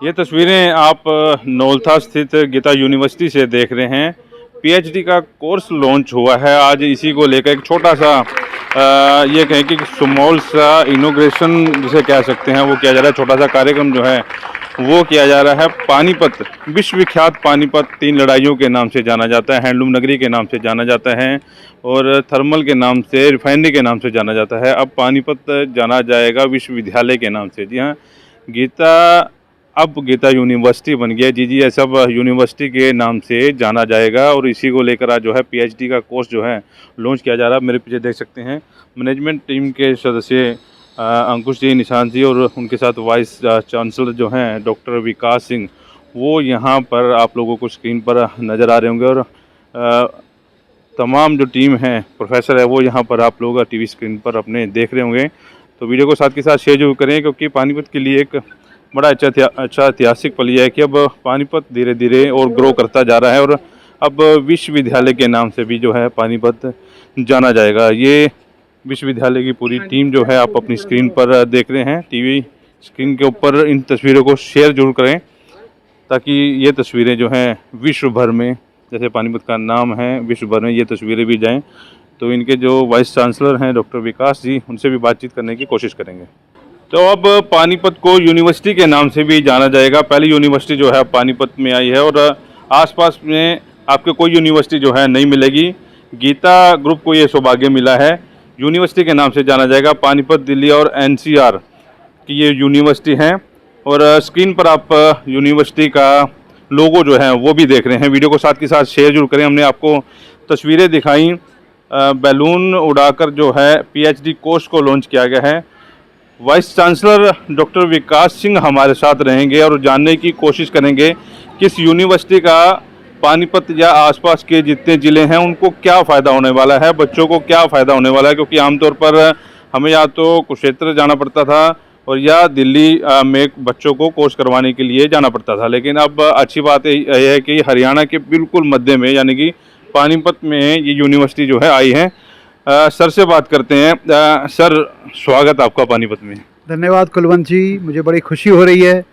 ये तस्वीरें आप नौलथा स्थित गीता यूनिवर्सिटी से देख रहे हैं। पीएचडी का कोर्स लॉन्च हुआ है आज। इसी को लेकर एक छोटा सा ये कहें कि स्मॉल सा इनॉग्रेशन जिसे कह सकते हैं वो किया जा रहा है। छोटा सा कार्यक्रम जो है वो किया जा रहा है। पानीपत, विश्वविख्यात पानीपत 3 लड़ाइयों के नाम से जाना जाता है, हैंडलूम नगरी के नाम से जाना जाता है और थर्मल के नाम से, रिफाइनरी के नाम से जाना जाता है। अब पानीपत जाना जाएगा विश्वविद्यालय के नाम से। जी हाँ, अब गीता यूनिवर्सिटी बन गया। जी सब यूनिवर्सिटी के नाम से जाना जाएगा और इसी को लेकर आज जो है पीएचडी का कोर्स जो है लॉन्च किया जा रहा है। मेरे पीछे देख सकते हैं मैनेजमेंट टीम के सदस्य अंकुश जी, निशांत जी और उनके साथ वाइस चांसलर जो हैं डॉक्टर विकास सिंह, वो यहाँ पर आप लोगों को स्क्रीन पर नज़र आ रहे होंगे और तमाम जो टीम है, प्रोफेसर है, वो यहाँ पर आप लोग टीवी स्क्रीन पर अपने देख रहे होंगे। तो वीडियो को साथ के साथ शेयर जरूर करें क्योंकि पानीपत के लिए एक बड़ा अच्छा ऐतिहासिक पल है कि अब पानीपत धीरे धीरे और ग्रो करता जा रहा है और अब विश्वविद्यालय के नाम से भी जो है पानीपत जाना जाएगा। ये विश्वविद्यालय की पूरी टीम जो है आप अपनी स्क्रीन पर देख रहे हैं। टीवी स्क्रीन के ऊपर इन तस्वीरों को शेयर जरूर करें ताकि ये तस्वीरें जो हैं विश्व भर में, जैसे पानीपत का नाम है, विश्व भर में ये तस्वीरें भी जाएं। तो इनके जो वाइस चांसलर हैं डॉक्टर विकास जी, उनसे भी बातचीत करने की कोशिश करेंगे। तो अब पानीपत को यूनिवर्सिटी के नाम से भी जाना जाएगा। पहली यूनिवर्सिटी जो है पानीपत में आई है और आसपास में आपके कोई यूनिवर्सिटी जो है नहीं मिलेगी। गीता ग्रुप को ये सौभाग्य मिला है, यूनिवर्सिटी के नाम से जाना जाएगा। पानीपत, दिल्ली और एनसीआर की ये यूनिवर्सिटी हैं और स्क्रीन पर आप यूनिवर्सिटी का लोगो जो है वो भी देख रहे हैं। वीडियो को साथ के साथ शेयर जरूर करें। हमने आपको तस्वीरें दिखाई, बैलून उड़ाकर जो है पीएचडी कोर्स को लॉन्च किया गया है। वाइस चांसलर डॉक्टर विकास सिंह हमारे साथ रहेंगे और जानने की कोशिश करेंगे किस यूनिवर्सिटी का पानीपत या आसपास के जितने ज़िले हैं उनको क्या फ़ायदा होने वाला है, बच्चों को क्या फ़ायदा होने वाला है। क्योंकि आमतौर पर हमें या तो कुरुक्षेत्र जाना पड़ता था और या दिल्ली में बच्चों को कोर्स करवाने के लिए जाना पड़ता था, लेकिन अब अच्छी बात यह है कि हरियाणा के बिल्कुल मध्य में यानी कि पानीपत में ये यूनिवर्सिटी जो है आई है। सर से बात करते हैं। सर, स्वागत आपका पानीपत में। धन्यवाद कुलवंत जी, मुझे बड़ी खुशी हो रही है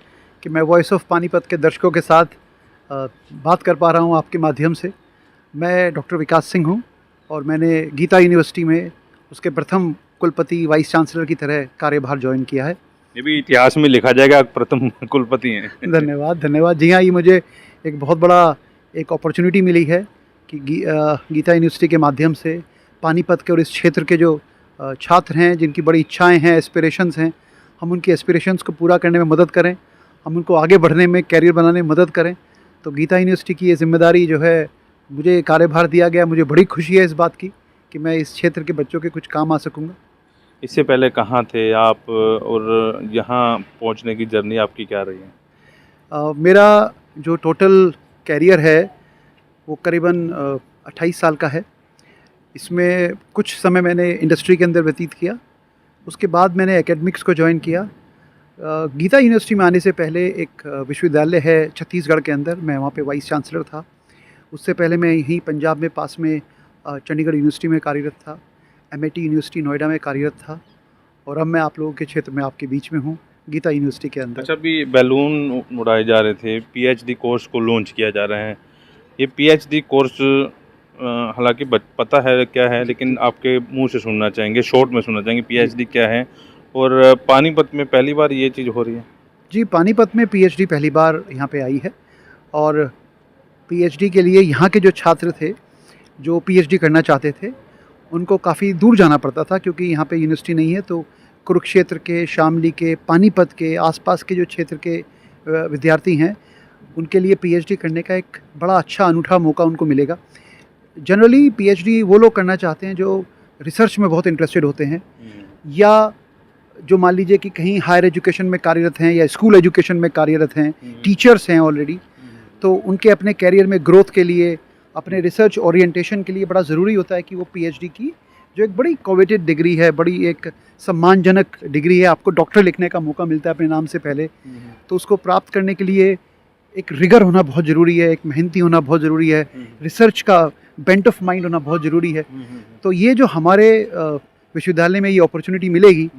कि मैं वॉइस ऑफ पानीपत के दर्शकों के साथ बात कर पा रहा हूं आपके माध्यम से। मैं डॉक्टर विकास सिंह हूं और मैंने गीता यूनिवर्सिटी में उसके प्रथम कुलपति वाइस चांसलर की तरह कार्यभार ज्वाइन किया है। ये भी इतिहास में लिखा जाएगा, प्रथम कुलपति हैं। धन्यवाद। जी हाँ, ये मुझे एक बहुत बड़ा एक अपॉर्चुनिटी मिली है कि गीता यूनिवर्सिटी के माध्यम से पानीपत के और इस क्षेत्र के जो छात्र हैं, जिनकी बड़ी इच्छाएं हैं, एस्पिरेशंस हैं, हम उनकी एस्पिरेशंस को पूरा करने में मदद करें, हम उनको आगे बढ़ने में, कैरियर बनाने में मदद करें। तो गीता यूनिवर्सिटी की ये जिम्मेदारी जो है, मुझे कार्यभार दिया गया, मुझे बड़ी खुशी है इस बात की कि मैं इस क्षेत्र के बच्चों के कुछ काम आ सकूँगा। इससे पहले कहाँ थे आप और यहाँ पहुँचने की जर्नी आपकी क्या रही है? मेरा जो टोटल कैरियर है वो करीबन 28 साल का है। इसमें कुछ समय मैंने इंडस्ट्री के अंदर व्यतीत किया, उसके बाद मैंने एकेडमिक्स को ज्वाइन किया। गीता यूनिवर्सिटी में आने से पहले एक विश्वविद्यालय है छत्तीसगढ़ के अंदर, मैं वहाँ पे वाइस चांसलर था। उससे पहले मैं यहीं पंजाब में पास में चंडीगढ़ यूनिवर्सिटी में कार्यरत था, MIT यूनिवर्सिटी नोएडा में कार्यरत था और अब मैं आप लोगों के क्षेत्र में आपके बीच में हूँ गीता यूनिवर्सिटी के अंदर। अच्छा, अभी बैलून उड़ाए जा रहे थे, पीएचडी कोर्स को लॉन्च किया जा रहा है। ये पीएचडी कोर्स हालांकि पता है क्या है, लेकिन आपके मुंह से सुनना चाहेंगे, शॉर्ट में सुनना चाहेंगे पीएचडी क्या है और पानीपत में पहली बार ये चीज़ हो रही है। जी, पानीपत में पीएचडी पहली बार यहाँ पे आई है और पीएचडी के लिए यहाँ के जो छात्र थे जो पीएचडी करना चाहते थे उनको काफ़ी दूर जाना पड़ता था क्योंकि यहाँ पे यूनिवर्सिटी नहीं है। तो कुरुक्षेत्र के, शामली के, पानीपत के आसपास के जो क्षेत्र के विद्यार्थी हैं उनके लिए पीएचडी करने का एक बड़ा अच्छा अनूठा मौका उनको मिलेगा। जनरली पीएचडी वो लोग करना चाहते हैं जो रिसर्च में बहुत इंटरेस्टेड होते हैं या जो मान लीजिए कि कहीं हायर एजुकेशन में कार्यरत हैं या स्कूल एजुकेशन में कार्यरत हैं, टीचर्स हैं ऑलरेडी। तो उनके अपने कैरियर में ग्रोथ के लिए, अपने रिसर्च ओरिएंटेशन के लिए बड़ा ज़रूरी होता है कि वो पीएचडी की, जो एक बड़ी कोवेटेड डिग्री है, बड़ी एक सम्मानजनक डिग्री है, आपको डॉक्टर लिखने का मौका मिलता है अपने नाम से पहले, तो उसको प्राप्त करने के लिए एक रिगर होना बहुत ज़रूरी है, एक मेहनती होना बहुत ज़रूरी है, रिसर्च का बेंट ऑफ माइंड होना बहुत ज़रूरी है। तो ये जो हमारे विश्वविद्यालय में ये अपॉर्चुनिटी मिलेगी,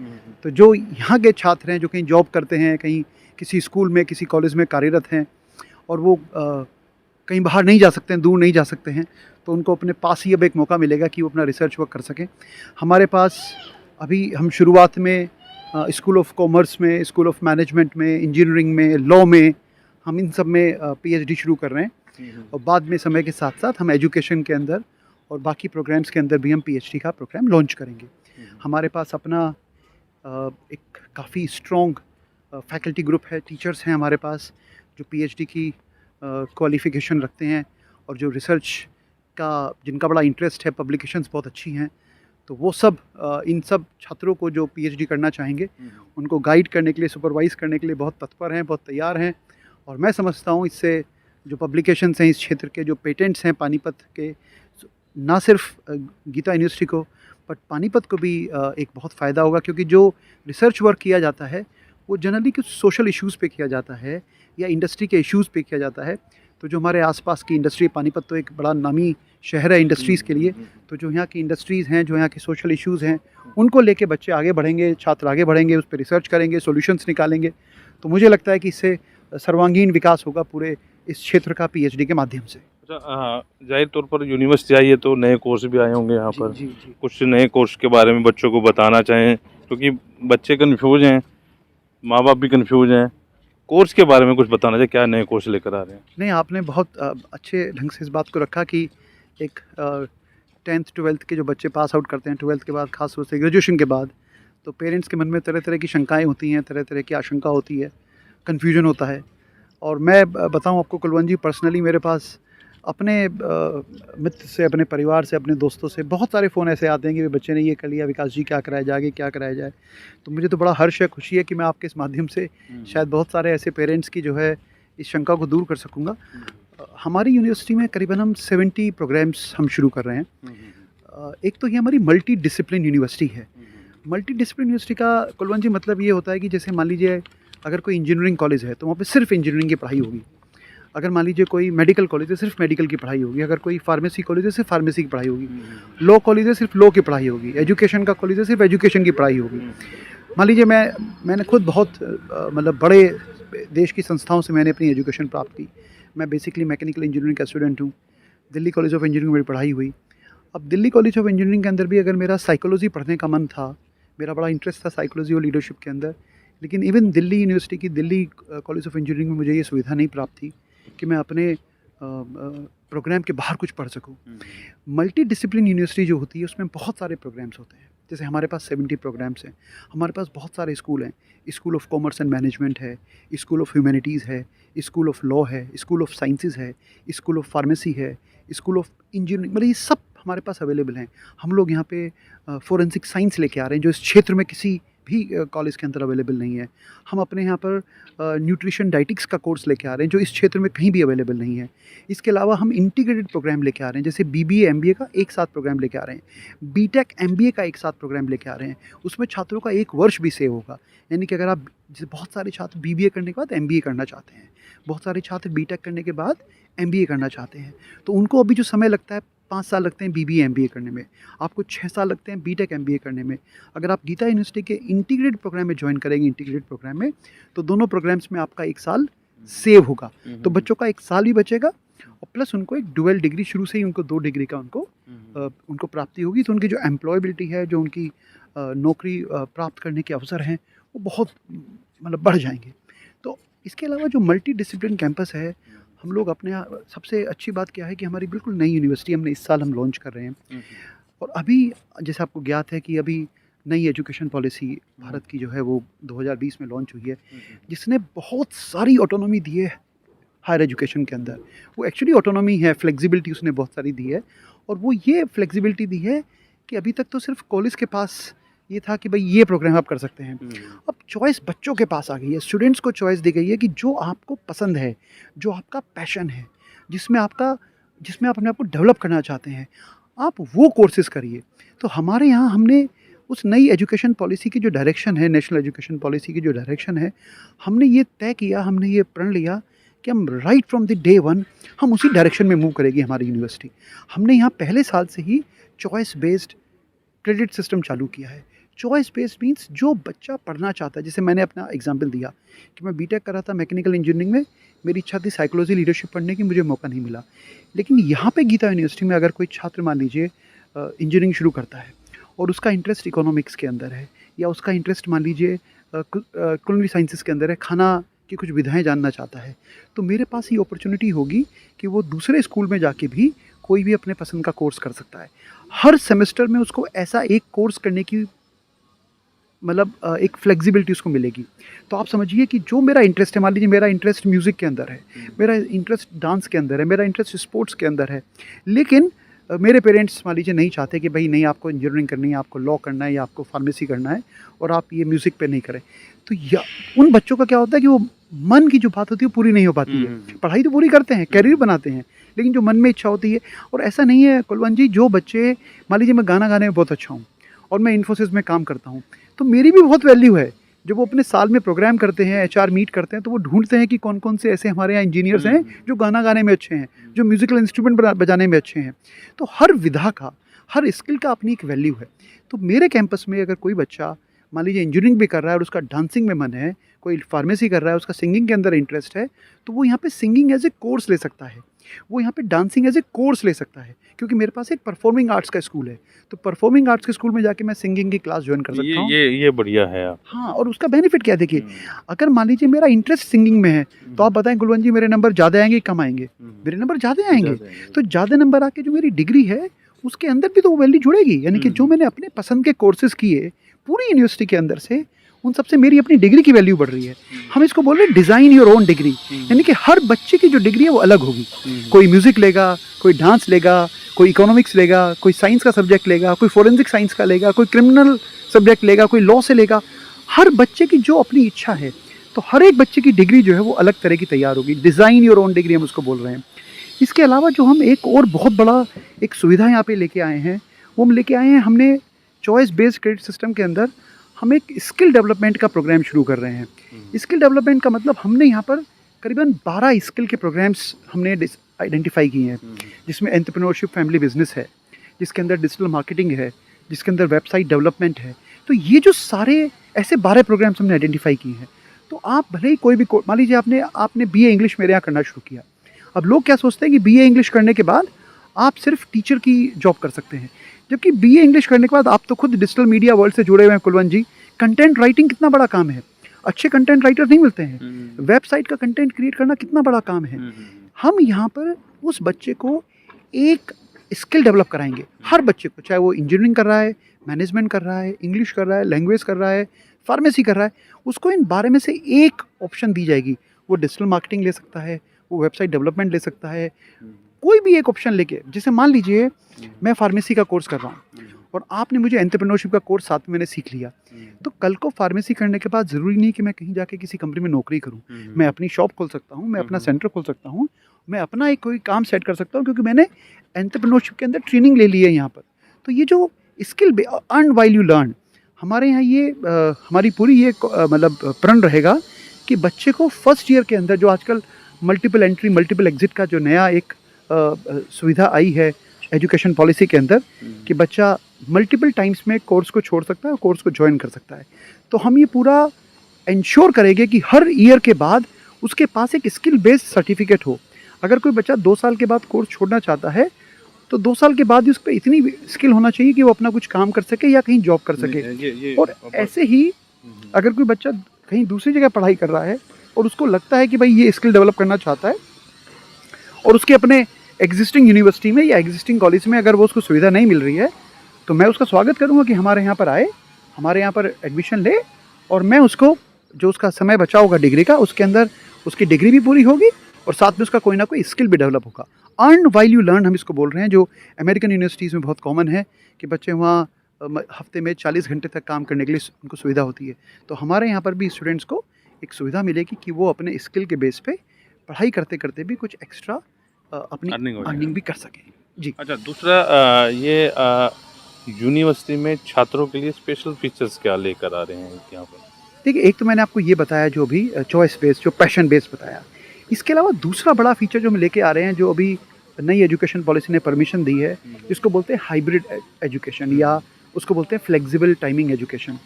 तो जो यहाँ के छात्र हैं जो कहीं जॉब करते हैं, कहीं किसी स्कूल में, किसी कॉलेज में कार्यरत हैं और वो कहीं बाहर नहीं जा सकते हैं, दूर नहीं जा सकते हैं, तो उनको अपने पास ही अब एक मौका मिलेगा कि वो अपना रिसर्च वर्क कर सकें। हमारे पास अभी हम शुरुआत में स्कूल ऑफ कॉमर्स में, स्कूल ऑफ मैनेजमेंट में, इंजीनियरिंग में, लॉ में, हम इन सब में पीएचडी शुरू कर रहे हैं और बाद में समय के साथ साथ हम एजुकेशन के अंदर और बाकी प्रोग्राम्स के अंदर भी हम पीएचडी का प्रोग्राम लॉन्च करेंगे। हमारे पास अपना एक काफ़ी स्ट्रॉन्ग फैकल्टी ग्रुप है, टीचर्स हैं हमारे पास जो पीएचडी की क्वालिफ़िकेशन रखते हैं और जो रिसर्च का जिनका बड़ा इंटरेस्ट है, पब्लिकेशंस बहुत अच्छी हैं, तो वो सब इन सब छात्रों को जो पीएचडी करना चाहेंगे उनको गाइड करने के लिए, सुपरवाइज़ करने के लिए बहुत तत्पर हैं, बहुत तैयार हैं। और मैं समझता हूँ इससे जो पब्लिकेशंस हैं इस क्षेत्र के, जो पेटेंट्स हैं पानीपत के, ना सिर्फ गीता यूनिवर्सिटी को बट पानीपत को भी एक बहुत फ़ायदा होगा, क्योंकि जो रिसर्च वर्क किया जाता है वो जनरली कुछ सोशल इश्यूज़ पे किया जाता है या इंडस्ट्री के इश्यूज़ पे किया जाता है। तो जो हमारे आसपास की इंडस्ट्री, पानीपत तो एक बड़ा नामी शहर है इंडस्ट्रीज़ के लिए, तो जो यहाँ की इंडस्ट्रीज़ हैं, जो यहाँ के सोशल इश्यूज़ हैं, उनको लेके बच्चे आगे बढ़ेंगे, छात्र आगे बढ़ेंगे, उस पर रिसर्च करेंगे, सॉल्यूशंस निकालेंगे। तो मुझे लगता है कि इससे सर्वांगीण विकास होगा पूरे इस क्षेत्र का पीएचडी के माध्यम से। अच्छा, जाहिर तौर पर यूनिवर्सिटी आई है तो नए कोर्स भी आए होंगे यहाँ पर। जी जी। कुछ नए कोर्स के बारे में बच्चों को बताना चाहें, क्योंकि बच्चे कन्फ्यूज हैं, माँ बाप भी कन्फ्यूज हैं। कोर्स के बारे में कुछ बताना चाहिए, क्या नए कोर्स लेकर आ रहे हैं? नहीं, आपने बहुत अच्छे ढंग से इस बात को रखा कि एक 10th 12th के जो बच्चे पास आउट करते हैं, 12th के बाद खास तौर से ग्रेजुएशन के बाद, तो पेरेंट्स के मन में तरह तरह की शंकाएं होती हैं, तरह तरह की आशंका होती है, कन्फ्यूजन होता है। और मैं बताऊं आपको कुलवंत जी, पर्सनली मेरे पास अपने मित्र से, अपने परिवार से, अपने दोस्तों से बहुत सारे फ़ोन ऐसे आते हैं कि बच्चे ने ये कर लिया, विकास जी क्या कराया जाए, आगे क्या कराया जाए। तो मुझे तो बड़ा हर्ष है, खुशी है कि मैं आपके इस माध्यम से शायद बहुत सारे ऐसे पेरेंट्स की जो है इस शंका को दूर कर सकूँगा। हमारी यूनिवर्सिटी में करीबन हम 70 प्रोग्राम्स हम शुरू कर रहे हैं। एक तो ये हमारी मल्टी डिसिप्लिन यूनिवर्सिटी है। मल्टी डिसिप्लिन यूनिवर्सिटी का कुलवंत जी मतलब ये होता है कि जैसे मान लीजिए अगर कोई इंजीनियरिंग कॉलेज है तो वहाँ पे सिर्फ इंजीनियरिंग की पढ़ाई होगी। अगर मान लीजिए कोई मेडिकल कॉलेज है, सिर्फ मेडिकल की पढ़ाई होगी। अगर कोई फार्मेसी कॉलेज है, सिर्फ फार्मेसी की पढ़ाई होगी। लॉ कॉलेज है, सिर्फ लॉ की पढ़ाई होगी। एजुकेशन का कॉलेज है, सिर्फ एजुकेशन की पढ़ाई होगी। मान लीजिए मैंने खुद बहुत मतलब बड़े देश की संस्थाओं से मैंने अपनी एजुकेशन प्राप्त की। मैं बेसिकली मैकेनिकल इंजीनियरिंग का स्टूडेंट हूँ। दिल्ली कॉलेज ऑफ इंजीनियरिंग में मेरी पढ़ाई हुई। अब दिल्ली कॉलेज ऑफ इंजीनियरिंग के अंदर भी अगर मेरा साइकोलॉजी पढ़ने का मन था, मेरा बड़ा इंटरेस्ट था साइकोलॉजी और लीडरशिप के अंदर, लेकिन इवन दिल्ली यूनिवर्सिटी की दिल्ली कॉलेज ऑफ इंजीनियरिंग में मुझे ये सुविधा नहीं प्राप्त थी कि मैं अपने प्रोग्राम के बाहर कुछ पढ़ सकूं। मल्टी डिसिप्लिन यूनिवर्सिटी जो होती है उसमें बहुत सारे प्रोग्राम्स होते हैं। जैसे हमारे पास 70 प्रोग्राम्स हैं। हमारे पास बहुत सारे स्कूल हैं। School of commerce and management है, स्कूल ऑफ ह्यूमैनिटीज़ है, स्कूल ऑफ लॉ है, स्कूल ऑफ साइंसेज है, स्कूल ऑफ फार्मेसी है, स्कूल ऑफ इंजीनियरिंग, मतलब ये सब हमारे पास अवेलेबल हैं। हम लोग यहाँ पे फोरेंसिक साइंस लेके आ रहे हैं जो इस क्षेत्र में किसी भी कॉलेज के अंदर अवेलेबल नहीं है। हम अपने यहाँ पर न्यूट्रिशन डाइटिक्स का कोर्स लेके आ रहे हैं जो इस क्षेत्र में कहीं भी अवेलेबल नहीं है। इसके अलावा हम इंटीग्रेटेड प्रोग्राम लेके आ रहे हैं, जैसे बीबीए एमबीए का एक साथ प्रोग्राम लेके आ रहे हैं। बीटेक एमबीए का एक साथ प्रोग्राम लेके आ रहे हैं। उसमें छात्रों का 1 वर्ष भी सेव होगा। यानी कि अगर आप, जैसे बहुत सारे छात्र बीबीए करने के बाद एमबीए करना चाहते हैं, बहुत सारे छात्र बीटेक करने के बाद एमबीए करना चाहते हैं, तो उनको अभी जो समय लगता है 5 साल लगते हैं बीबीए एमबीए करने में, आपको 6 साल लगते हैं बीटेक एमबीए करने में। अगर आप गीता यूनिवर्सिटी के इंटीग्रेटेड प्रोग्राम में ज्वाइन करेंगे, इंटीग्रेटेड प्रोग्राम में, तो दोनों प्रोग्राम्स में आपका 1 साल सेव होगा। तो बच्चों का 1 साल भी बचेगा और प्लस उनको एक डुअल डिग्री, शुरू से ही उनको 2 डिग्री का उनको प्राप्ति होगी। तो उनकी जो एम्प्लॉयबिलिटी है, जो उनकी नौकरी प्राप्त करने के अवसर हैं, वो बहुत मतलब बढ़ जाएंगे। तो इसके अलावा जो मल्टी डिसिप्लिन कैंपस है, हम लोग अपने यहाँ, सबसे अच्छी बात क्या है कि हमारी बिल्कुल नई यूनिवर्सिटी हमने इस साल हम लॉन्च कर रहे हैं। और अभी जैसे आपको ज्ञात है कि अभी नई एजुकेशन पॉलिसी भारत की जो है वो 2020 में लॉन्च हुई है, जिसने बहुत सारी ऑटोनॉमी दी है हायर एजुकेशन के अंदर। वो एक्चुअली ऑटोनॉमी है, फ्लेक्सिबिलिटी उसने बहुत सारी दी है। और वो ये फ्लेक्सिबिलिटी दी है कि अभी तक तो सिर्फ कॉलेज के पास ये था कि भाई ये प्रोग्राम आप कर सकते हैं। अब चॉइस बच्चों के पास आ गई है, स्टूडेंट्स को चॉइस दी गई है कि जो आपको पसंद है, जो आपका पैशन है, जिसमें आप अपने आप को डेवलप करना चाहते हैं, आप वो कोर्सेज करिए। तो हमारे यहाँ हमने उस नई एजुकेशन पॉलिसी की जो डायरेक्शन है, नेशनल एजुकेशन पॉलिसी की जो डायरेक्शन है, हमने ये तय किया, हमने ये प्रण लिया कि हम right from the day one हम उसी डायरेक्शन में मूव करेगी हमारी यूनिवर्सिटी। हमने यहाँ पहले साल से ही चॉइस बेस्ड क्रेडिट सिस्टम चालू किया है। चॉइस बेस्ड मीन्स जो बच्चा पढ़ना चाहता है, जैसे मैंने अपना एग्जांपल दिया कि मैं बीटेक कर रहा था मैकेनिकल इंजीनियरिंग में, मेरी इच्छा थी साइकोलॉजी लीडरशिप पढ़ने की, मुझे मौका नहीं मिला। लेकिन यहाँ पे गीता यूनिवर्सिटी में अगर कोई छात्र मान लीजिए इंजीनियरिंग शुरू करता है और उसका इंटरेस्ट इकोनॉमिक्स के अंदर है, या उसका इंटरेस्ट मान लीजिए कुलिनरी साइंसेस के अंदर है, खाना की कुछ विधाएं जानना चाहता है, तो मेरे पास ये अपॉर्चुनिटी होगी कि वो दूसरे स्कूल में जाके भी कोई भी अपने पसंद का कोर्स कर सकता है। हर सेमेस्टर में उसको ऐसा एक कोर्स करने की मतलब एक फ्लेक्सिबिलिटी उसको मिलेगी। तो आप समझिए कि जो मेरा इंटरेस्ट है, मान लीजिए मेरा इंटरेस्ट म्यूज़िक के अंदर है, मेरा इंटरेस्ट डांस के अंदर है, मेरा इंटरेस्ट स्पोर्ट्स के अंदर है, लेकिन मेरे पेरेंट्स मान लीजिए नहीं चाहते कि भाई नहीं आपको इंजीनियरिंग करनी है, आपको लॉ करना है या आपको फार्मेसी करना है और आप ये म्यूज़िक पे नहीं करें। तो या उन बच्चों का क्या होता है कि वो मन की जो बात होती है वो पूरी नहीं हो पाती है। पढ़ाई तो पूरी करते हैं, कैरियर बनाते हैं, लेकिन जो मन में इच्छा होती है, और ऐसा नहीं है कुलवंत जी, जो बच्चे मान लीजिए मैं गाना गाने में बहुत अच्छा हूँ और मैं इन्फोसिस में काम करता हूँ, तो मेरी भी बहुत वैल्यू है। जब वो अपने साल में प्रोग्राम करते हैं, एचआर मीट करते हैं, तो वो ढूंढते हैं कि कौन कौन से ऐसे हमारे यहाँ इंजीनियर्स हैं जो गाना गाने में अच्छे हैं, जो म्यूजिकल इंस्ट्रूमेंट बजाने में अच्छे हैं। तो हर विधा का, हर स्किल का अपनी एक वैल्यू है। तो मेरे कैंपस में अगर कोई बच्चा मान लीजिए इंजीनियरिंग भी कर रहा है और उसका डांसिंग में मन है, कोई फार्मेसी कर रहा है, उसका सिंगिंग के अंदर इंटरेस्ट है, तो वो यहाँ पे सिंगिंग एज ए कोर्स ले सकता है, वो यहाँ पे डांसिंग एज ए कोर्स ले सकता है, क्योंकि मेरे पास एक परफॉर्मिंग आर्ट्स का स्कूल है। तो परफॉर्मिंग आर्ट्स के स्कूल में जाके मैं सिंगिंग की क्लास ज्वाइन कर सकता हूँ। ये बढ़िया है आप। हाँ, और उसका बेनिफिट क्या है, देखिए अगर मान लीजिए मेरा इंटरेस्ट सिंगिंग में है, तो आप बताएं कुलवंत जी मेरे नंबर ज़्यादा आएंगे कम आएंगे? मेरे नंबर ज़्यादा आएंगे। तो ज़्यादा नंबर आके जो मेरी डिग्री है उसके अंदर भी तो वो वैल्यू जुड़ेगी, यानी कि जो मैंने अपने पसंद के कोर्सेज किए पूरी यूनिवर्सिटी के अंदर से, उन सबसे मेरी अपनी डिग्री की वैल्यू बढ़ रही है। हम इसको बोल रहे हैं डिज़ाइन योर ओन डिग्री, यानी कि हर बच्चे की जो डिग्री है वो अलग होगी। कोई म्यूज़िक लेगा, कोई डांस लेगा, कोई इकोनॉमिक्स लेगा, कोई साइंस का सब्जेक्ट लेगा, कोई फोरेंसिक साइंस का लेगा, कोई क्रिमिनल सब्जेक्ट लेगा, कोई लॉ से लेगा। हर बच्चे की जो अपनी इच्छा है, तो हर एक बच्चे की डिग्री जो है वो अलग तरह की तैयार होगी। डिज़ाइन योर ओन डिग्री हम उसको बोल रहे हैं। इसके अलावा जो हम एक और बहुत बड़ा एक सुविधा यहाँ पे लेके आए हैं, वो हम लेके आए हैं, हमने चॉइस बेस्ड क्रेडिट सिस्टम के अंदर हम एक स्किल डेवलपमेंट का प्रोग्राम शुरू कर रहे हैं। स्किल डेवलपमेंट का मतलब हमने यहाँ पर करीबन 12 स्किल के प्रोग्राम्स हमने आइडेंटिफाई किए हैं, जिसमें एंटरप्रेन्योरशिप फैमिली बिजनेस है, जिसके अंदर डिजिटल मार्केटिंग है, जिसके अंदर वेबसाइट डेवलपमेंट है। तो ये जो सारे ऐसे 12 प्रोग्राम्स हमने आइडेंटिफाई किए हैं। तो आप भले ही कोई भी मान लीजिए आपने BA इंग्लिश मेरे यहाँ करना शुरू किया। अब लोग क्या सोचते हैं कि BA इंग्लिश करने के बाद आप सिर्फ टीचर की जॉब कर सकते हैं, जबकि BA इंग्लिश करने के बाद आप तो खुद डिजिटल मीडिया वर्ल्ड से जुड़े हुए हैं कुलवंत जी। कंटेंट राइटिंग कितना बड़ा काम है, अच्छे कंटेंट राइटर नहीं मिलते हैं। वेबसाइट का कंटेंट क्रिएट करना कितना बड़ा काम है। हम यहाँ पर उस बच्चे को एक स्किल डेवलप कराएंगे, हर बच्चे को, चाहे वो इंजीनियरिंग कर रहा है, मैनेजमेंट कर रहा है, इंग्लिश कर रहा है, लैंग्वेज कर रहा है, फार्मेसी कर रहा है, उसको इन 12 में से एक ऑप्शन दी जाएगी। वो डिजिटल मार्केटिंग ले सकता है, वो वेबसाइट डेवलपमेंट ले सकता है, कोई भी एक ऑप्शन लेके। जैसे मान लीजिए मैं फार्मेसी का कोर्स कर रहा हूँ और आपने मुझे एंटरप्रेन्योरशिप का कोर्स साथ में मैंने सीख लिया, तो कल को फार्मेसी करने के बाद ज़रूरी नहीं कि मैं कहीं जाके किसी कंपनी में नौकरी करूं। मैं अपनी शॉप खोल सकता हूं, मैं अपना सेंटर खोल सकता हूं, मैं अपना एक कोई काम सेट कर सकता हूं, क्योंकि मैंने एंटरप्रेन्योरशिप के अंदर ट्रेनिंग ले ली है यहाँ पर। तो ये जो skill earn while you learn, हमारे यहाँ ये हमारी पूरी ये मतलब प्रण रहेगा कि बच्चे को फर्स्ट ईयर के अंदर, जो आजकल मल्टीपल एंट्री मल्टीपल एग्जिट का जो नया एक सुविधा आई है एजुकेशन पॉलिसी के अंदर, कि बच्चा मल्टीपल टाइम्स में कोर्स को छोड़ सकता है और कोर्स को ज्वाइन कर सकता है। तो हम ये पूरा इंश्योर करेंगे कि हर ईयर के बाद उसके पास एक स्किल बेस्ड सर्टिफिकेट हो। अगर कोई बच्चा 2 साल के बाद कोर्स छोड़ना चाहता है, तो 2 साल के बाद ही उस पर इतनी स्किल होना चाहिए कि वो अपना कुछ काम कर सके या कहीं जॉब कर सके। और ऐसे ही अगर कोई बच्चा कहीं दूसरी जगह पढ़ाई कर रहा है और उसको लगता है कि भाई ये स्किल डेवलप करना चाहता है, और उसके अपने एग्जिस्टिंग यूनिवर्सिटी में या एग्जिस्टिंग कॉलेज में अगर वो उसको सुविधा नहीं मिल रही है, तो मैं उसका स्वागत करूंगा कि हमारे यहाँ पर आए, हमारे यहाँ पर एडमिशन ले, और मैं उसको जो उसका समय बचा होगा डिग्री का, उसके अंदर उसकी डिग्री भी पूरी होगी और साथ में उसका कोई ना कोई स्किल भी डेवलप होगा। अर्न व्हाइल यू लर्न हम इसको बोल रहे हैं, जो अमेरिकन यूनिवर्सिटीज़ में बहुत कॉमन है कि बच्चे वहाँ हफ्ते में 40 घंटे तक काम करने के लिए उनको सुविधा होती है। तो हमारे यहाँ पर भी स्टूडेंट्स को एक सुविधा मिलेगी कि वो अपने स्किल के बेस पे पढ़ाई करते करते भी कुछ एक्स्ट्रा अपनी अर्निंग भी कर सकें। जी। अच्छा, दूसरा ये यूनिवर्सिटी में छात्रों के लिए स्पेशल फीचर्स क्या लेकर आ रहे हैं यहाँ पर? देखिए, एक तो मैंने आपको ये बताया जो भी चॉइस बेस्ड, जो पैशन बेस्ड बताया। इसके अलावा दूसरा बड़ा फीचर जो हम लेके आ रहे हैं, जो अभी नई एजुकेशन पॉलिसी ने परमिशन दी है, जिसको बोलते हैं हाइब्रिड एजुकेशन या उसको बोलते हैं फ्लेक्सिबल टाइमिंग एजुकेशन।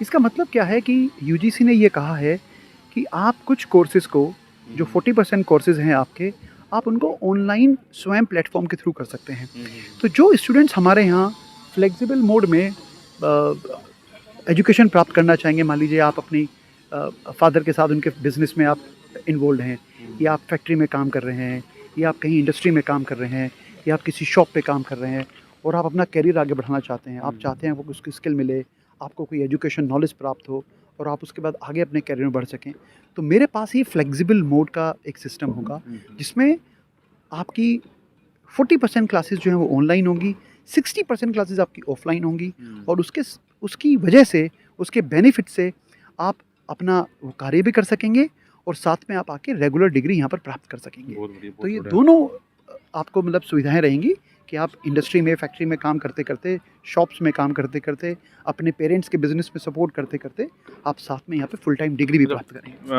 इसका मतलब क्या है कि यूजीसी ने ये कहा है कि आप कुछ कोर्सेज़ को, जो 40% कोर्सेज़ हैं आपके, आप उनको ऑनलाइन स्वयं प्लेटफॉर्म के थ्रू कर सकते हैं। तो जो स्टूडेंट्स हमारे यहाँ फ्लेक्सिबल मोड में एजुकेशन प्राप्त करना चाहेंगे, मान लीजिए आप अपनी फादर के साथ उनके बिज़नेस में आप इन्वॉल्व हैं, या आप फैक्ट्री में काम कर रहे हैं, या आप कहीं इंडस्ट्री में काम कर रहे हैं, या आप किसी शॉप पे काम कर रहे हैं और आप अपना करियर आगे बढ़ाना चाहते हैं, आप चाहते हैं वो उसकी स्किल मिले, आपको कोई एजुकेशन नॉलेज प्राप्त हो और आप उसके बाद आगे अपने करियर में बढ़ सकें, तो मेरे पास ये फ्लेक्सिबल मोड का एक सिस्टम होगा जिसमें आपकी 40% क्लासेस जो हैं वो ऑनलाइन होंगी, 60% क्लासेस आपकी ऑफलाइन होंगी, और उसकी वजह से, उसके बेनिफिट से आप अपना वो कार्य भी कर सकेंगे और साथ में आप आके रेगुलर डिग्री यहाँ पर प्राप्त कर सकेंगे। तो ये दोनों आपको मतलब सुविधाएं रहेंगी कि आप इंडस्ट्री में, फैक्ट्री में काम करते करते, शॉप्स में काम करते करते, अपने पेरेंट्स के बिजनेस में सपोर्ट करते करते आप साथ में यहाँ पे फुल टाइम डिग्री भी प्राप्त करेंगे।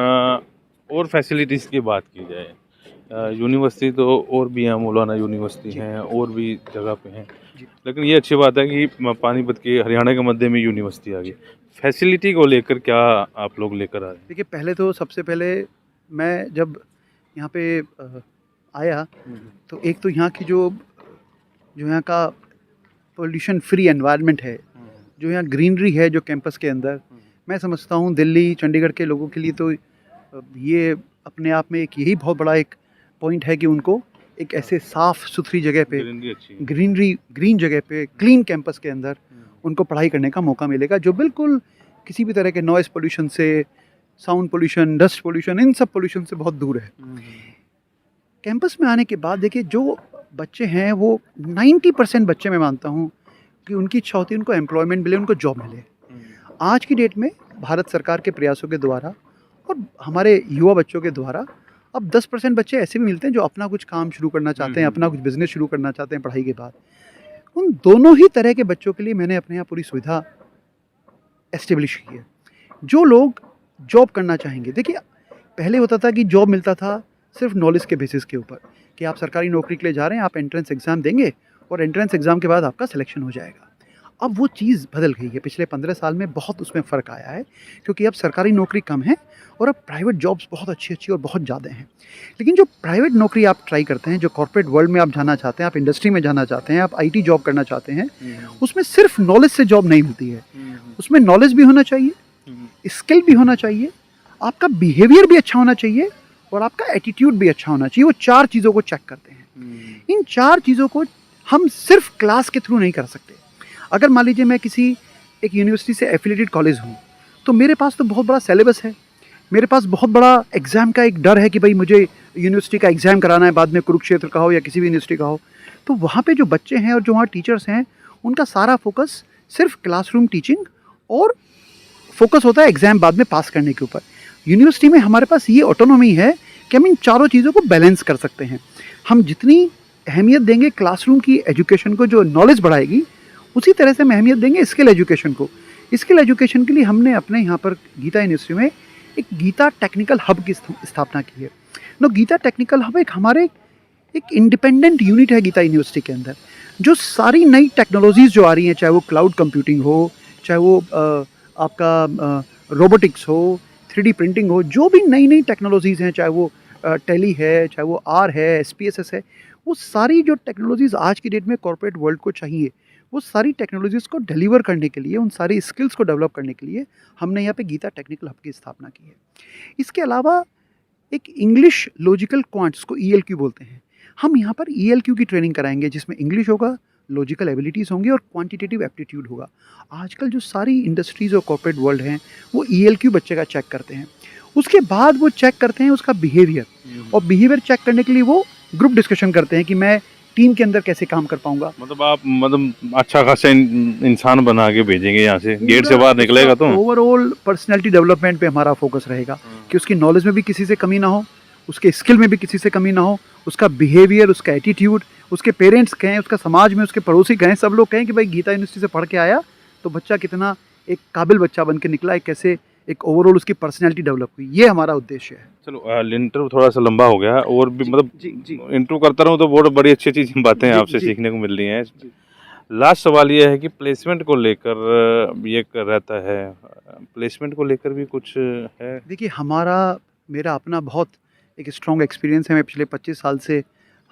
और फैसिलिटीज़ की बात की जाए, यूनिवर्सिटी तो और भी हैं, मौलाना यूनिवर्सिटी हैं, और भी जगह पे हैं, लेकिन ये अच्छी बात है कि पानीपत के हरियाणा के मध्य में यूनिवर्सिटी आ गई। फैसिलिटी को लेकर क्या आप लोग लेकर आ रहे हैं? देखिए, पहले तो सबसे पहले मैं जब यहाँ पे आया तो एक तो यहाँ की जो यहाँ का पोल्यूशन फ्री एनवायरनमेंट है, जो यहाँ ग्रीनरी है जो कैंपस के अंदर, मैं समझता हूँ दिल्ली, चंडीगढ़ के लोगों के लिए तो ये अपने आप में एक यही बहुत बड़ा एक पॉइंट है कि उनको एक ऐसे साफ़ सुथरी जगह पे, ग्रीन जगह पे, क्लीन कैंपस के अंदर उनको पढ़ाई करने का मौका मिलेगा, जो बिल्कुल किसी भी तरह के नॉइज़ पोल्यूशन से, साउंड पोल्यूशन, डस्ट पोल्यूशन, इन सब पोल्यूशन से बहुत दूर है। कैंपस में आने के बाद देखिए, जो बच्चे हैं वो 90% बच्चे, मैं मानता हूँ कि उनकी इच्छा होती है उनको एम्प्लॉयमेंट मिले, उनको जॉब मिले। आज की डेट में भारत सरकार के प्रयासों के द्वारा और हमारे युवा बच्चों के द्वारा अब 10% बच्चे ऐसे भी मिलते हैं जो अपना कुछ काम शुरू करना चाहते हैं, अपना कुछ बिजनेस शुरू करना चाहते हैं पढ़ाई के बाद। उन दोनों ही तरह के बच्चों के लिए मैंने अपने यहाँ पूरी सुविधा एस्टेब्लिश की है। जो लोग जॉब करना चाहेंगे, देखिए पहले होता था कि जॉब मिलता था सिर्फ नॉलेज के बेसिस के ऊपर, कि आप सरकारी नौकरी के लिए जा रहे हैं, आप एंट्रेंस एग्ज़ाम देंगे और एंट्रेंस एग्ज़ाम के बाद आपका सिलेक्शन हो जाएगा। अब वो चीज़ बदल गई है, पिछले 15 साल में बहुत उसमें फ़र्क आया है, क्योंकि अब सरकारी नौकरी कम है और अब प्राइवेट जॉब्स बहुत अच्छी और बहुत ज़्यादा हैं। लेकिन जो प्राइवेट नौकरी आप ट्राई करते हैं, जो कॉर्पोरेट वर्ल्ड में आप जाना चाहते हैं, आप इंडस्ट्री में जाना चाहते हैं, आप IT जॉब करना चाहते हैं, उसमें सिर्फ नॉलेज से जॉब नहीं मिलती है। उसमें नॉलेज भी होना चाहिए, स्किल भी होना चाहिए, आपका बिहेवियर भी अच्छा होना चाहिए और आपका एटीट्यूड भी अच्छा होना चाहिए। वो 4 चीज़ों को चेक करते हैं। इन 4 चीज़ों को हम सिर्फ क्लास के थ्रू नहीं कर सकते। अगर मान लीजिए मैं किसी एक यूनिवर्सिटी से एफिलिएटेड कॉलेज हूँ, तो मेरे पास तो बहुत बड़ा सिलेबस है, मेरे पास बहुत बड़ा एग्ज़ाम का एक डर है कि भाई मुझे यूनिवर्सिटी का एग्ज़ाम कराना है, बाद में कुरुक्षेत्र का हो या किसी भी यूनिवर्सिटी का हो। तो वहाँ पे जो बच्चे हैं और जो वहाँ टीचर्स हैं, उनका सारा फोकस सिर्फ क्लासरूम टीचिंग और फोकस होता है एग्ज़ाम बाद में पास करने के ऊपर। यूनिवर्सिटी में हमारे पास ये ऑटोनॉमी है कि हम इन चारों चीज़ों को बैलेंस कर सकते हैं। हम जितनी अहमियत देंगे क्लासरूम की एजुकेशन को, जो नॉलेज बढ़ाएगी, उसी तरह से हम अहमियत देंगे स्किल एजुकेशन को। स्किल एजुकेशन के लिए हमने अपने यहाँ पर गीता यूनिवर्सिटी में एक गीता टेक्निकल हब की स्थापना की है। गीता टेक्निकल हब एक इंडिपेंडेंट यूनिट है गीता यूनिवर्सिटी के अंदर, जो सारी नई टेक्नोलॉजीज़ जो आ रही हैं, चाहे वो क्लाउड कंप्यूटिंग हो, चाहे वो आपका रोबोटिक्स हो, 3D प्रिंटिंग हो, जो भी नई नई टेक्नोलॉजीज़ हैं, चाहे वो टेली है, चाहे वो R है, SPSS है, वो सारी जो टेक्नोलॉजीज़ आज की डेट में कॉर्पोरेट वर्ल्ड को चाहिए, वो सारी टेक्नोलॉजीज़ को डिलीवर करने के लिए, उन सारी स्किल्स को डेवलप करने के लिए हमने यहाँ पे गीता टेक्निकल हब की स्थापना की है। इसके अलावा एक इंग्लिश लॉजिकल क्वांट्स को ELQ बोलते हैं, हम यहाँ पर ELQ की ट्रेनिंग कराएंगे, जिसमें इंग्लिश होगा, लॉजिकल एबिलिटीज़ होंगी और क्वांटिटेटिव एप्टीट्यूड होगा। आजकल जो सारी इंडस्ट्रीज़ और कॉर्पोरेट वर्ल्ड हैं, वो ELQ बच्चे का चेक करते हैं। उसके बाद वो चेक करते हैं उसका बिहेवियर, और बिहेवियर चेक करने के लिए वो ग्रुप डिस्कशन करते हैं कि मैं टीम के अंदर कैसे काम कर पाऊंगा। मतलब आप अच्छा खासा इंसान बना के भेजेंगे यहाँ से, गेट से बाहर निकलेगा तो ओवरऑल पर्सनैलिटी डेवलपमेंट पे हमारा फोकस रहेगा कि उसकी नॉलेज में भी किसी से कमी ना हो, उसके स्किल में भी किसी से कमी ना हो, उसका बिहेवियर, उसका एटीट्यूड, उसके पेरेंट्स कहें, उसका समाज में उसके पड़ोसी कहें, सब लोग कहें कि भाई गीता यूनिवर्सिटी से पढ़ के आया तो बच्चा कितना एक काबिल बच्चा बन के निकला है, कैसे एक ओवरऑल उसकी पर्सनैलिटी डेवलप हुई। ये हमारा उद्देश्य है। चलो, इंटरव्यू थोड़ा सा लंबा हो गया, और भी मतलब इंटरव्यू करता रहूँ तो बहुत बड़ी अच्छी बातें आपसे सीखने को मिल रही हैं। लास्ट सवाल ये है कि प्लेसमेंट को लेकर ये रहता है, प्लेसमेंट को लेकर भी कुछ है? देखिए, मेरा अपना बहुत एक स्ट्रॉन्ग एक्सपीरियंस है। मैं पिछले 25 साल से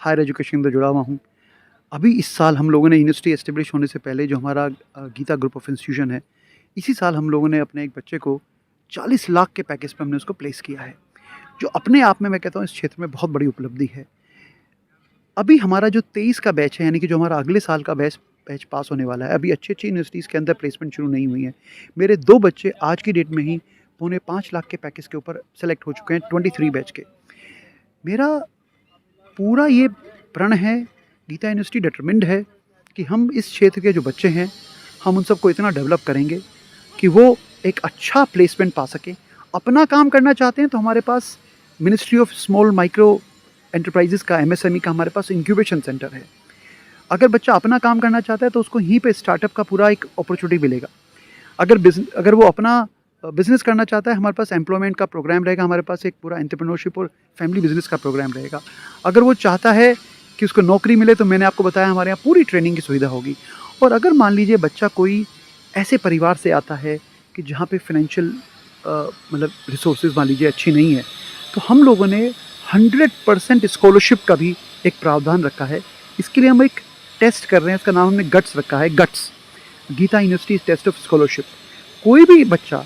हायर एजुकेशन से जुड़ा हुआ हूँ। अभी इस साल हम लोगों ने यूनिवर्सिटी एस्टेब्लिश होने से पहले जो हमारा गीता ग्रुप ऑफ इंस्टीट्यूशन है, इसी साल हम लोगों ने अपने एक बच्चे को 40 लाख के पैकेज पर हमने उसको प्लेस किया है, जो अपने आप में मैं कहता हूँ इस क्षेत्र में बहुत बड़ी उपलब्धि है। अभी हमारा जो 23 का बैच है, यानी कि जो हमारा अगले साल का बैच पास होने वाला है, अभी अच्छी यूनिवर्सिटीज़ के अंदर प्लेसमेंट शुरू नहीं हुई है। मेरे 2 बच्चे आज की डेट में ही 4.25 लाख के पैकेज के ऊपर सेलेक्ट हो चुके हैं 23 बैच के। मेरा पूरा ये प्रण है, गीता यूनिवर्सिटी डिटरमिन्ड है कि हम इस क्षेत्र के जो बच्चे हैं, हम उन सबको इतना डेवलप करेंगे कि वो एक अच्छा प्लेसमेंट पा सकें। अपना काम करना चाहते हैं तो हमारे पास ministry of small micro enterprises का, MSME का हमारे पास इंक्यूबेशन सेंटर है। अगर बच्चा अपना काम करना चाहता है तो उसको यहीं पे स्टार्टअप का पूरा एक अपॉर्चुनिटी मिलेगा। अगर वो अपना बिज़नेस करना चाहता है, हमारे पास एम्प्लॉयमेंट का प्रोग्राम रहेगा, हमारे पास एक पूरा एंटरप्रेन्योरशिप और फैमिली बिजनेस का प्रोग्राम रहेगा। अगर वो चाहता है कि उसको नौकरी मिले तो मैंने आपको बताया हमारे यहाँ पूरी ट्रेनिंग की सुविधा होगी। और अगर मान लीजिए बच्चा कोई ऐसे परिवार से आता है कि जहाँ पे फाइनेंशियल मतलब रिसोर्सेज मान लीजिए अच्छी नहीं है, तो हम लोगों ने 100% स्कॉलरशिप का भी एक प्रावधान रखा है। इसके लिए हम एक टेस्ट कर रहे हैं, इसका नाम हमने गट्स रखा है, GUTS, Geeta University Test of Scholarship. कोई भी बच्चा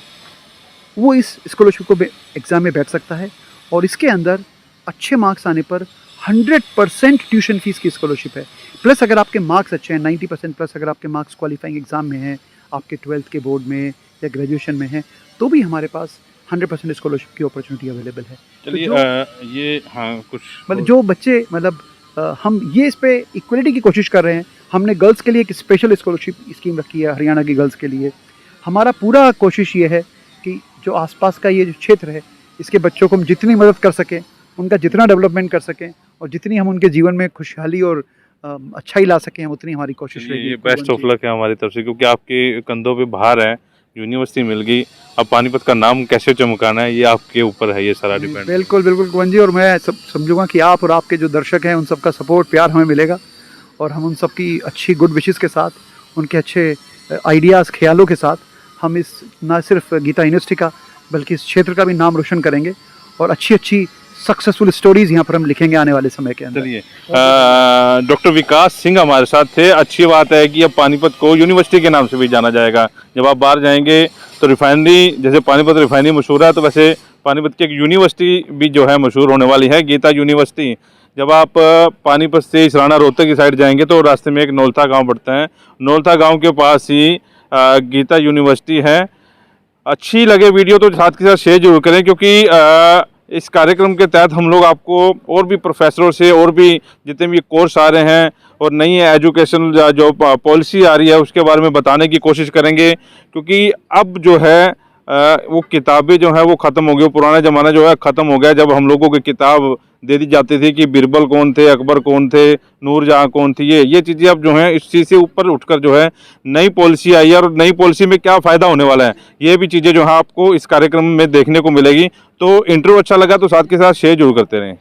वो इस स्कॉलरशिप को एग्ज़ाम में बैठ सकता है और इसके अंदर अच्छे मार्क्स आने पर 100% ट्यूशन फीस की स्कॉलरशिप है। प्लस अगर आपके मार्क्स अच्छे हैं, 90% प्लस अगर आपके मार्क्स क्वालिफाइंग एग्ज़ाम में हैं, आपके 12th के बोर्ड में या ग्रेजुएशन में हैं, तो भी हमारे पास 100% स्कॉलरशिप की अपॉर्चुनिटी अवेलेबल है। चलिए, तो ये हाँ कुछ मतलब जो बच्चे हम ये इस पे इक्वलिटी की कोशिश कर रहे हैं। हमने गर्ल्स के लिए एक स्पेशल स्कॉलरशिप स्कीम रखी है हरियाणा की गर्ल्स के लिए। हमारा पूरा कोशिश ये है कि जो आसपास का ये जो क्षेत्र है, इसके बच्चों को हम जितनी मदद कर सकें, उनका जितना डेवलपमेंट कर सकें और जितनी हम उनके जीवन में खुशहाली और अच्छाई ला सकें, हम उतनी हमारी कोशिश रहेगी। ये बेस्ट ऑफ लक है हमारी तरफ से, क्योंकि आपके कंधों पे भार है, यूनिवर्सिटी मिल गई। अब पानीपत का नाम कैसे चमकाना है ये आपके ऊपर है, ये सारा डिपेंड। बिल्कुल बिल्कुल कुंवन जी, और मैं समझूंगा कि आप और आपके जो दर्शक हैं उन सबका सपोर्ट प्यार हमें मिलेगा और हम उन सबकी अच्छी गुड विशेस के साथ, उनके अच्छे आइडियाज़ ख्यालों के साथ हम इस ना सिर्फ गीता यूनिवर्सिटी का बल्कि इस क्षेत्र का भी नाम रोशन करेंगे और अच्छी अच्छी सक्सेसफुल स्टोरीज यहाँ पर हम लिखेंगे आने वाले समय के अंदर। चलिए, डॉक्टर विकास सिंह हमारे साथ थे। अच्छी बात है कि अब पानीपत को यूनिवर्सिटी के नाम से भी जाना जाएगा। जब आप बाहर जाएंगे तो रिफाइनरी, जैसे पानीपत रिफाइनरी मशहूर है, तो वैसे पानीपत की एक यूनिवर्सिटी भी जो है मशहूर होने वाली है, गीता यूनिवर्सिटी। जब आप पानीपत से इसराना रोहतक की साइड जाएंगे तो रास्ते में एक नौलथा गाँव पड़ता है, नौलथा गाँव के पास ही गीता यूनिवर्सिटी है। अच्छी लगे वीडियो तो साथ के साथ शेयर जरूर करें, क्योंकि इस कार्यक्रम के तहत हम लोग आपको और भी प्रोफेसरों से और भी जितने भी कोर्स आ रहे हैं और नई एजुकेशन जो पॉलिसी आ रही है उसके बारे में बताने की कोशिश करेंगे। क्योंकि अब जो है वो किताबें जो है वो ख़त्म हो गई, पुराना ज़माना जो है ख़त्म हो गया, जब हम लोगों की किताब दे दी जाती थी कि बिरबल कौन थे, अकबर कौन थे, नूरजहाँ कौन थी। ये चीज़ें अब जो हैं इस चीज़ से ऊपर उठकर जो है नई पॉलिसी आई है, और नई पॉलिसी में क्या फ़ायदा होने वाला है ये भी चीज़ें जो है आपको इस कार्यक्रम में देखने को मिलेगी। तो इंटरव्यू अच्छा लगा तो साथ के साथ शेयर जरूर करते रहें।